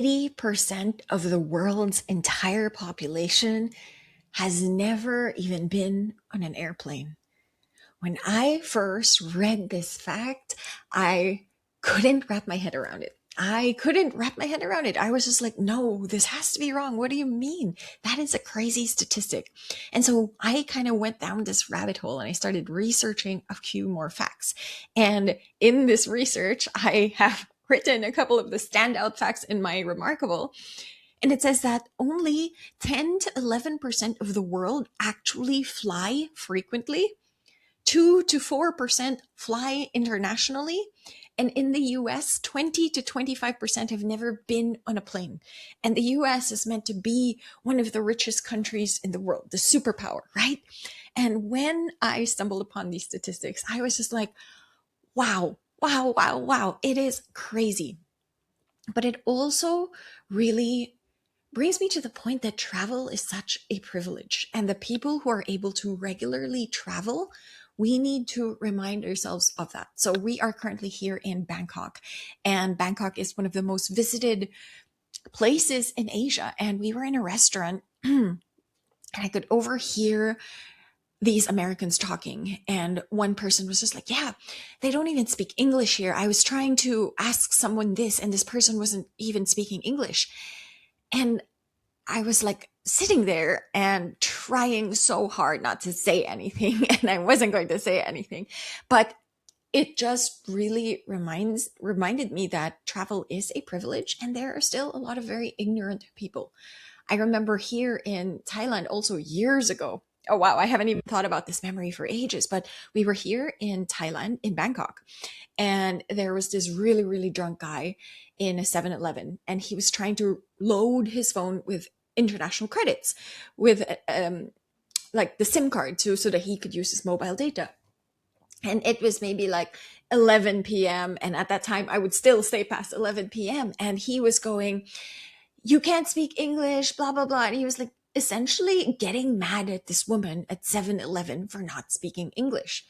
80% of the world's entire population has never even been on an airplane. When I first read this fact, I couldn't wrap my head around it. I couldn't wrap my head around it. I was just like, no, this has to be wrong. What do you mean? That is a crazy statistic. And so I kind of went down this rabbit hole and I started researching a few more facts. And in this research, I have written a couple of the standout facts in my remarkable. And it says that only 10 to 11% of the world actually fly frequently. 2 to 4% fly internationally. And in the US, 20 to 25% have never been on a plane. And the US is meant to be one of the richest countries in the world, the superpower, right? And when I stumbled upon these statistics, I was just like, wow, wow, wow, wow. It is crazy. But it also really brings me to the point that travel is such a privilege. And the people who are able to regularly travel, we need to remind ourselves of that. So we are currently here in Bangkok, and Bangkok is one of the most visited places in Asia. And we were in a restaurant and I could overhear these Americans talking. And one person was just like, yeah, they don't even speak English here. I was trying to ask someone this, and this person wasn't even speaking English. And I was like sitting there and trying so hard not to say anything. And I wasn't going to say anything. But it just really reminded me that travel is a privilege and there are still a lot of very ignorant people. I remember here in Thailand also years ago. Oh wow, I haven't even thought about this memory for ages, but we were here in Thailand in Bangkok, and there was this really really drunk guy in a 7-Eleven, and he was trying to load his phone with international credits with like the SIM card too, so that he could use his mobile data. And it was maybe like 11 p.m. And at that time, I would still stay past 11 p.m. And he was going, you can't speak English, blah, blah, blah. And he was like essentially getting mad at this woman at 7-Eleven for not speaking English.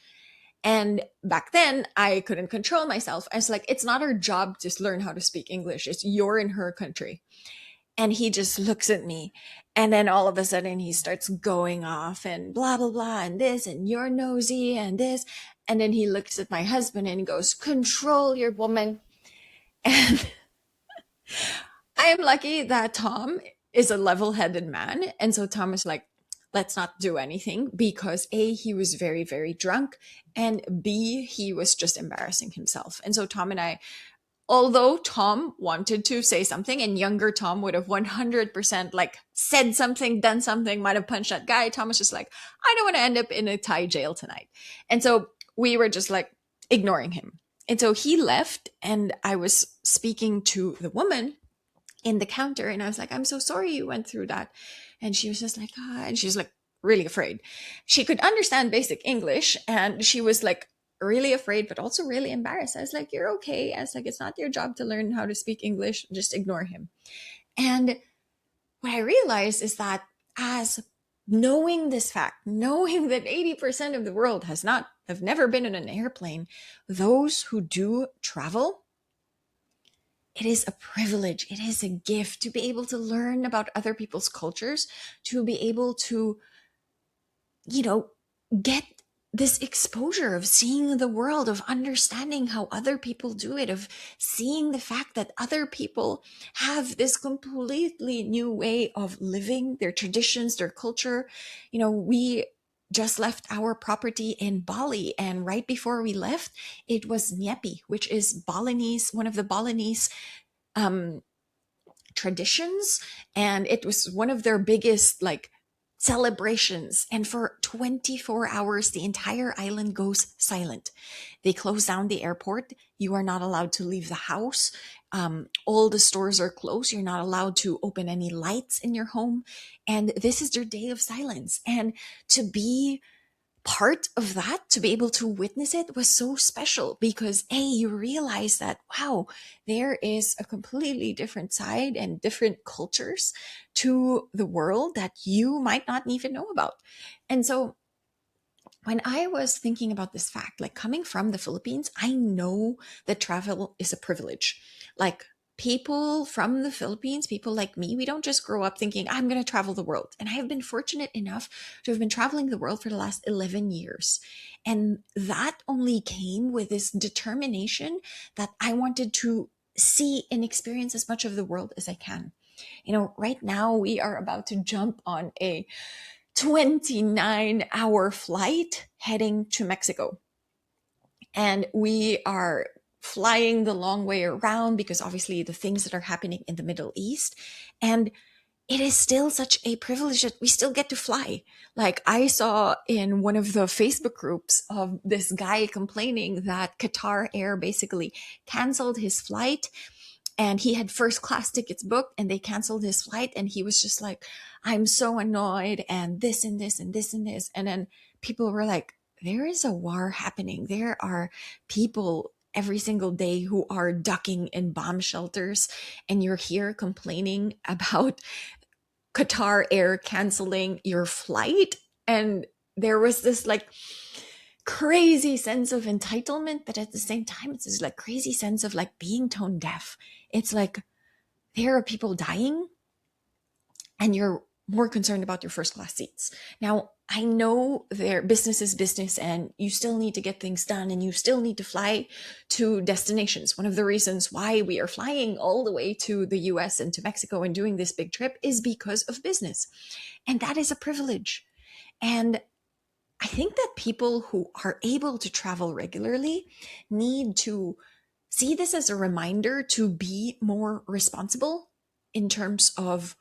And back then, I couldn't control myself. I was like, it's not her job to learn how to speak English. It's you're in her country. And he just looks at me. And then all of a sudden he starts going off and blah, blah, blah, and this, and you're nosy, and this. And then he looks at my husband and he goes, control your woman. And I am lucky that Tom is a level headed man. And so Tom is like, let's not do anything because A, he was very, very drunk. And B, he was just embarrassing himself. And so Tom and I, although Tom wanted to say something and younger Tom would have 100% like said something, done something, might have punched that guy, Tom was just like, I don't want to end up in a Thai jail tonight. And so we were just like ignoring him. And so he left and I was speaking to the woman in the counter and I was like, I'm so sorry you went through that. And she was just like, ah, and she's like really afraid. She could understand basic English and she was like really afraid, but also really embarrassed. I was like, you're okay. I was like, it's not your job to learn how to speak English. Just ignore him. And what I realized is that as knowing this fact, knowing that 80% of the world have never been in an airplane, those who do travel, it is a privilege. It is a gift to be able to learn about other people's cultures, to be able to, you know, get this exposure of seeing the world, of understanding how other people do it, of seeing the fact that other people have this completely new way of living, their traditions, their culture. You know, we just left our property in Bali, and right before we left, it was Nyepi, which is Balinese, one of the Balinese um, traditions, and it was one of their biggest like celebrations. And for 24 hours the entire island goes silent. They close down the airport. You are not allowed to leave the house. All the stores are closed. You're not allowed to open any lights in your home, and this is their day of silence. And to be part of that, to be able to witness it, was so special because you realize that wow, there is a completely different side and different cultures to the world that you might not even know about. And so when I was thinking about this fact, like coming from the Philippines, I know that travel is a privilege. Like people from the Philippines, people like me, we don't just grow up thinking, I'm going to travel the world. And I have been fortunate enough to have been traveling the world for the last 11 years. And that only came with this determination that I wanted to see and experience as much of the world as I can. Right now we are about to jump on a 29-hour flight heading to Mexico. And we are flying the long way around because obviously the things that are happening in the Middle East. And it is still such a privilege that we still get to fly. Like, I saw in one of the Facebook groups of this guy complaining that Qatar Air basically canceled his flight, and he had first class tickets booked and they canceled his flight. And he was just like, I'm so annoyed, and this and this and this and this. And then people were like, there is a war happening. There are people every single day who are ducking in bomb shelters, and you're here complaining about Qatar Air canceling your flight. And there was this like crazy sense of entitlement, but at the same time, it's this like crazy sense of like being tone deaf. It's like, there are people dying and you're more concerned about your first class seats. Now, I know their business is business and you still need to get things done and you still need to fly to destinations. One of the reasons why we are flying all the way to the US and to Mexico and doing this big trip is because of business. And that is a privilege. And I think that people who are able to travel regularly need to see this as a reminder to be more responsible in terms of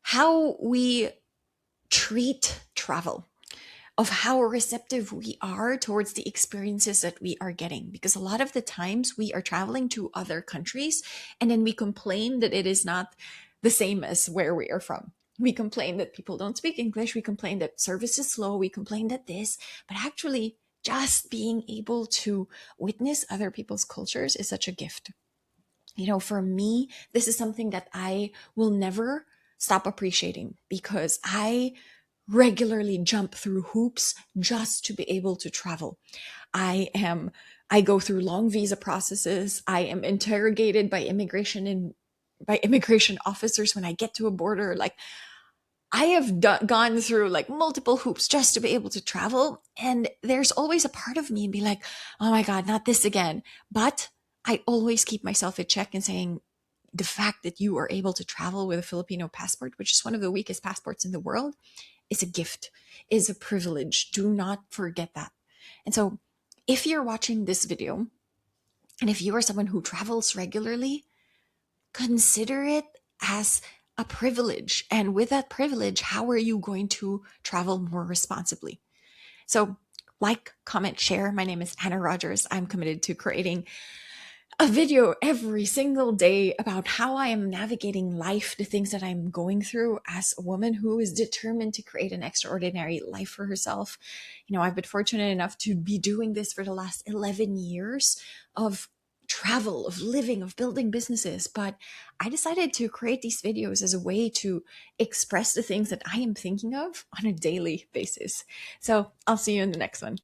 how we treat travel, of how receptive we are towards the experiences that we are getting. Because a lot of the times we are traveling to other countries and then we complain that it is not the same as where we are from. We complain that people don't speak English. We complain that service is slow. We complain that this, but actually just being able to witness other people's cultures is such a gift. For me, this is something that I will never stop appreciating because I regularly jump through hoops just to be able to travel. I go through long visa processes. I am interrogated by immigration officers when I get to a border. Like, I have gone through like multiple hoops just to be able to travel. And there's always a part of me and be like, oh my God, not this again. But I always keep myself in check and saying, the fact that you are able to travel with a Filipino passport, which is one of the weakest passports in the world, is a gift, is a privilege. Do not forget that. And so if you're watching this video, and if you are someone who travels regularly, consider it as a privilege. And with that privilege, how are you going to travel more responsibly? So like, comment, share. My name is Anna Rogers. I'm committed to creating a video every single day about how I am navigating life, the things that I'm going through as a woman who is determined to create an extraordinary life for herself. I've been fortunate enough to be doing this for the last 11 years of travel, of living, of building businesses. But I decided to create these videos as a way to express the things that I am thinking of on a daily basis. So I'll see you in the next one.